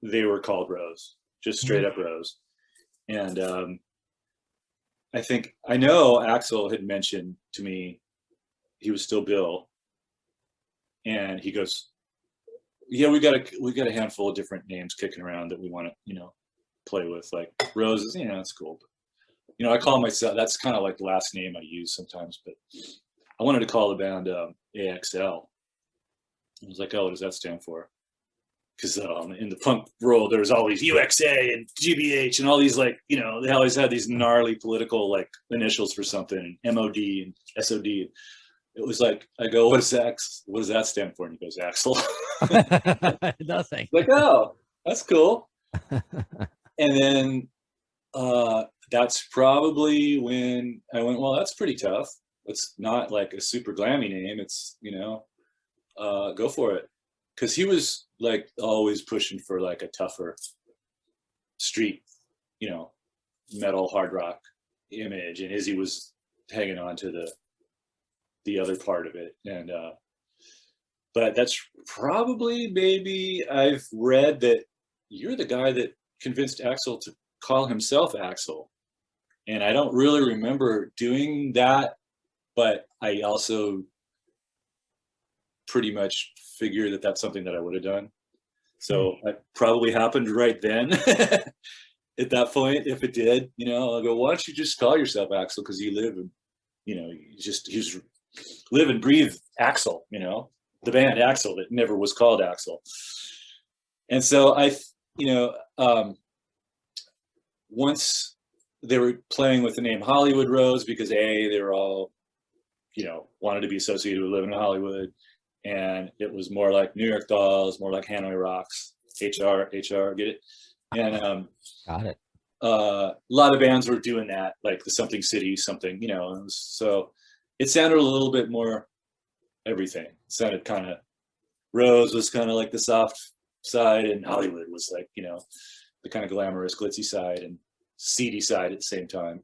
they were called Rose, just straight up Rose. And I know Axl had mentioned to me he was still Bill, and he goes, "Yeah, we got a handful of different names kicking around that we want to play with, like Rose. It's cool. But, I call myself, that's kind of like the last name I use sometimes, but I wanted to call the band AXL. I was like, oh, what does that stand for? Because in the punk world, there was always UXA and GBH and all these they always had these gnarly political initials for something, and MOD and SOD. It was like, I go, what does that stand for? And he goes, Axl. Nothing. Like, oh, that's cool. And then that's probably when I went, well, that's pretty tough. It's not like a super glammy name. It's, go for it. Because he was always pushing for a tougher street, metal, hard rock image. And Izzy was hanging on to the other part of it. And but that's probably, maybe I've read that you're the guy that convinced Axl to call himself Axl. And I don't really remember doing that, but I also pretty much figure that that's something that I would have done. So it probably happened right then. At that point, if it did, I'll go, why don't you just call yourself Axl? Because you live and, you just live and breathe Axl, the band Axl that never was called Axl. And so once they were playing with the name Hollywood Rose, because they were all, wanted to be associated with living in Hollywood. And it was more like New York Dolls, more like Hanoi Rocks, HR, get it? And got it. A lot of bands were doing that, like the Something City, something, so it sounded a little bit more everything. It sounded kind of, Rose was kind of like the soft side, and Hollywood was like, the kind of glamorous, glitzy side and seedy side at the same time.